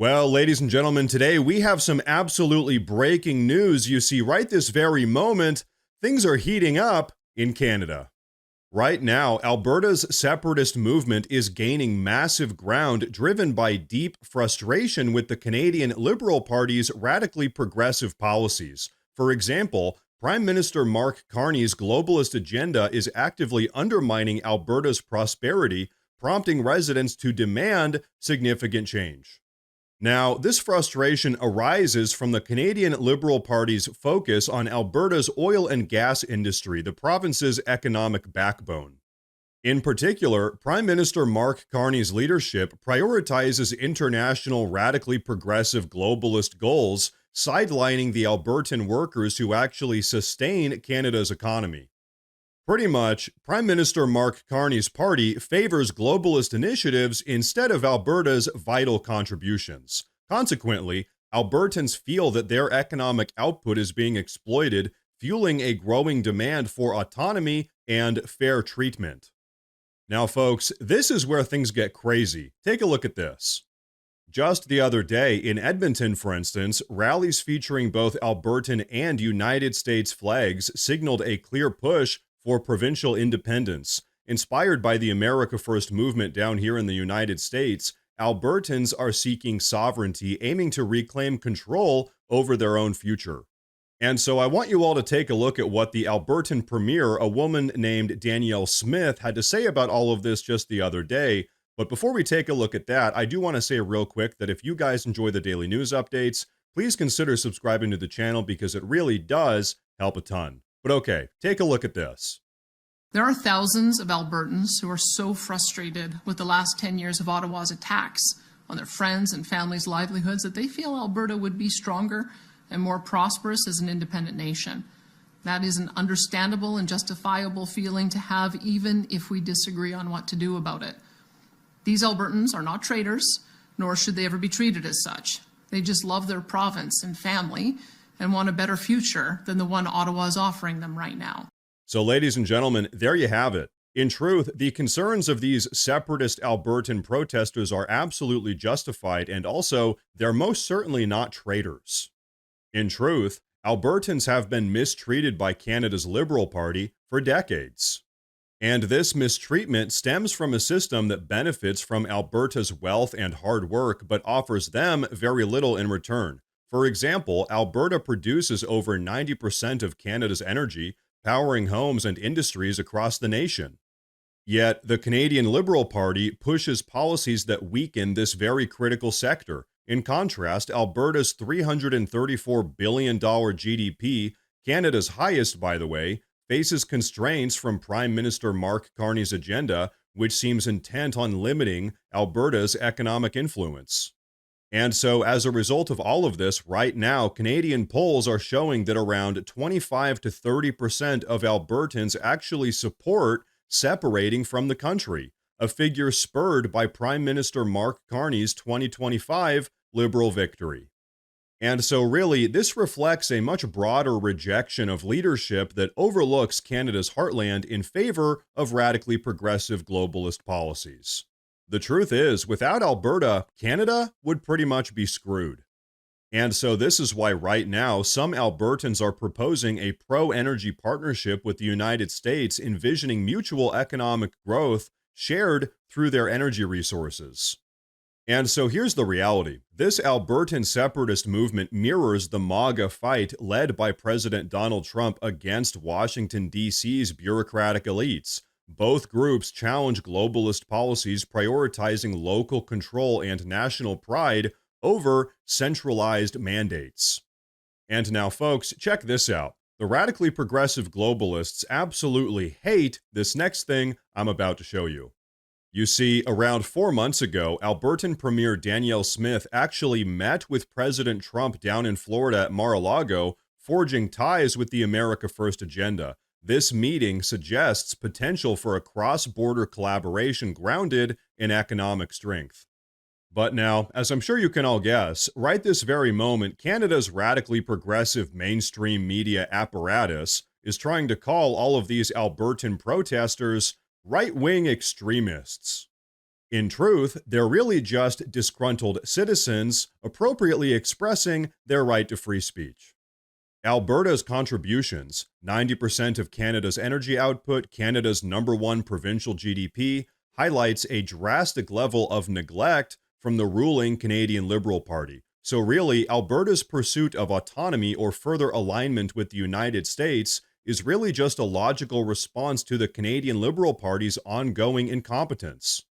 Well, ladies and gentlemen, today we have some absolutely breaking news. You see, right this very moment, things are heating up in Canada. Right now, Alberta's separatist movement is gaining massive ground, driven by deep frustration with the Canadian Liberal Party's radically progressive policies. For example, Prime Minister Mark Carney's globalist agenda is actively undermining Alberta's prosperity, prompting residents to demand significant change. Now, this frustration arises from the Canadian Liberal Party's focus on Alberta's oil and gas industry, the province's economic backbone. In particular, Prime Minister Mark Carney's leadership prioritizes international radically progressive globalist goals, sidelining the Albertan workers who actually sustain Canada's economy. Pretty much, Prime Minister Mark Carney's party favors globalist initiatives instead of Alberta's vital contributions. Consequently, Albertans feel that their economic output is being exploited, fueling a growing demand for autonomy and fair treatment. Now, folks, this is where things get crazy. Take a look at this. Just the other day, in Edmonton, for instance, rallies featuring both Albertan and United States flags signaled a clear push for provincial independence. Inspired by the America First movement down here in the United States, Albertans are seeking sovereignty, aiming to reclaim control over their own future. And so I want you all to take a look at what the Albertan premier, a woman named Danielle Smith, had to say about all of this just the other day. But before we take a look at that, I do want to say real quick that if you guys enjoy the daily news updates, please consider subscribing to the channel because it really does help a ton. But okay, take a look at this. There are thousands of Albertans who are so frustrated with the last 10 years of Ottawa's attacks on their friends' and families' livelihoods that they feel Alberta would be stronger and more prosperous as an independent nation. That is an understandable and justifiable feeling to have, even if we disagree on what to do about it. These Albertans are not traitors, nor should they ever be treated as such. They just love their province and family and want a better future than the one Ottawa is offering them right now. So, ladies and gentlemen, there you have it. In truth, the concerns of these separatist Albertan protesters are absolutely justified, and also, they're most certainly not traitors. In truth, Albertans have been mistreated by Canada's Liberal Party for decades. And this mistreatment stems from a system that benefits from Alberta's wealth and hard work, but offers them very little in return. For example, Alberta produces over 90% of Canada's energy, powering homes and industries across the nation. Yet, the Canadian Liberal Party pushes policies that weaken this very critical sector. In contrast, Alberta's $334 billion GDP, Canada's highest, by the way, faces constraints from Prime Minister Mark Carney's agenda, which seems intent on limiting Alberta's economic influence. And so, as a result of all of this, right now, Canadian polls are showing that around 25 to 30% of Albertans actually support separating from the country, a figure spurred by Prime Minister Mark Carney's 2025 Liberal victory. And so, really, this reflects a much broader rejection of leadership that overlooks Canada's heartland in favor of radically progressive globalist policies. The truth is, without Alberta, Canada would pretty much be screwed. And so this is why right now some Albertans are proposing a pro-energy partnership with the United States, envisioning mutual economic growth shared through their energy resources. And so here's the reality. This Albertan separatist movement mirrors the MAGA fight led by President Donald Trump against Washington, D.C.'s bureaucratic elites. Both groups challenge globalist policies prioritizing local control and national pride over centralized mandates. And now, folks, check this out. The radically progressive globalists absolutely hate this next thing I'm about to show you. You see, around 4 months ago, Albertan Premier Danielle Smith actually met with President Trump down in Florida at Mar-a-Lago, forging ties with the America First agenda. This meeting suggests potential for a cross-border collaboration grounded in economic strength. But now, as I'm sure you can all guess, right this very moment, Canada's radically progressive mainstream media apparatus is trying to call all of these Albertan protesters right-wing extremists. In truth, they're really just disgruntled citizens appropriately expressing their right to free speech. Alberta's contributions, 90% of Canada's energy output, Canada's #1 provincial GDP, highlights a drastic level of neglect from the ruling Canadian Liberal Party. So, really, Alberta's pursuit of autonomy or further alignment with the United States is really just a logical response to the Canadian Liberal Party's ongoing incompetence.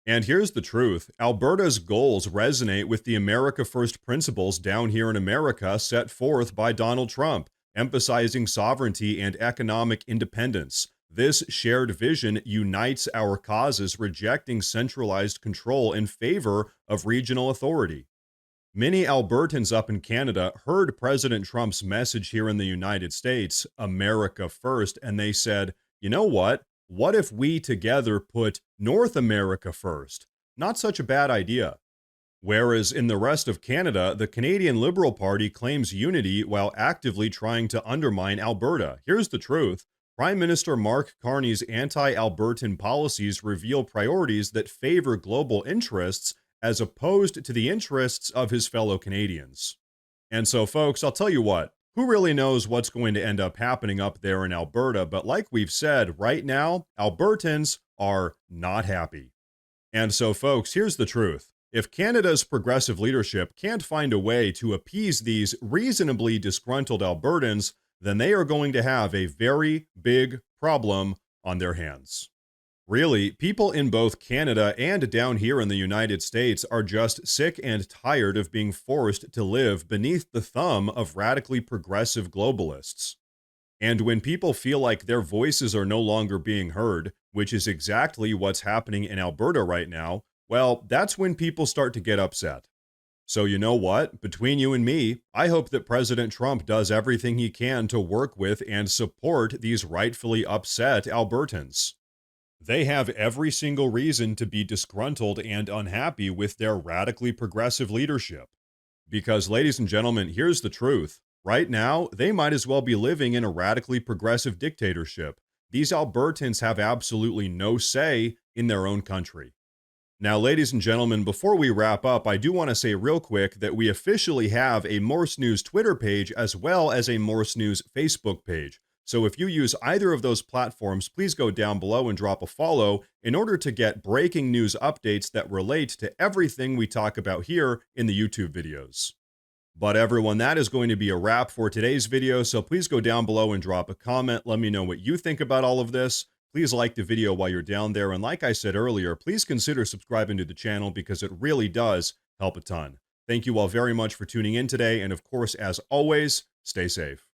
And here's the truth: Alberta's goals resonate with the America First principles down here in America set forth by Donald Trump, emphasizing sovereignty and economic independence. This shared vision unites our causes, rejecting centralized control in favor of regional authority. Many Albertans up in Canada heard President Trump's message here in the United States, America First, and they said, you know what? What if we together put North America first? Not such a bad idea. Whereas in the rest of Canada, the Canadian Liberal Party claims unity while actively trying to undermine Alberta. Here's the truth: Prime Minister Mark Carney's anti-Albertan policies reveal priorities that favor global interests as opposed to the interests of his fellow Canadians. And so, folks, I'll tell you what, who really knows what's going to end up happening up there in Alberta? But like we've said, right now, Albertans are not happy. And so, folks, here's the truth: if Canada's progressive leadership can't find a way to appease these reasonably disgruntled Albertans, then they are going to have a very big problem on their hands. Really, people in both Canada and down here in the United States are just sick and tired of being forced to live beneath the thumb of radically progressive globalists. And when people feel like their voices are no longer being heard, which is exactly what's happening in Alberta right now, well, that's when people start to get upset. So you know what? Between you and me, I hope that President Trump does everything he can to work with and support these rightfully upset Albertans. They have every single reason to be disgruntled and unhappy with their radically progressive leadership. Because, ladies and gentlemen, here's the truth. Right now, they might as well be living in a radically progressive dictatorship. These Albertans have absolutely no say in their own country. Now, ladies and gentlemen, before we wrap up, I do want to say real quick that we officially have a Morse News Twitter page as well as a Morse News Facebook page. So if you use either of those platforms, please go down below and drop a follow in order to get breaking news updates that relate to everything we talk about here in the YouTube videos. But everyone, that is going to be a wrap for today's video, so please go down below and drop a comment. Let me know what you think about all of this. Please like the video while you're down there, and like I said earlier, please consider subscribing to the channel because it really does help a ton. Thank you all very much for tuning in today, and of course, as always, stay safe.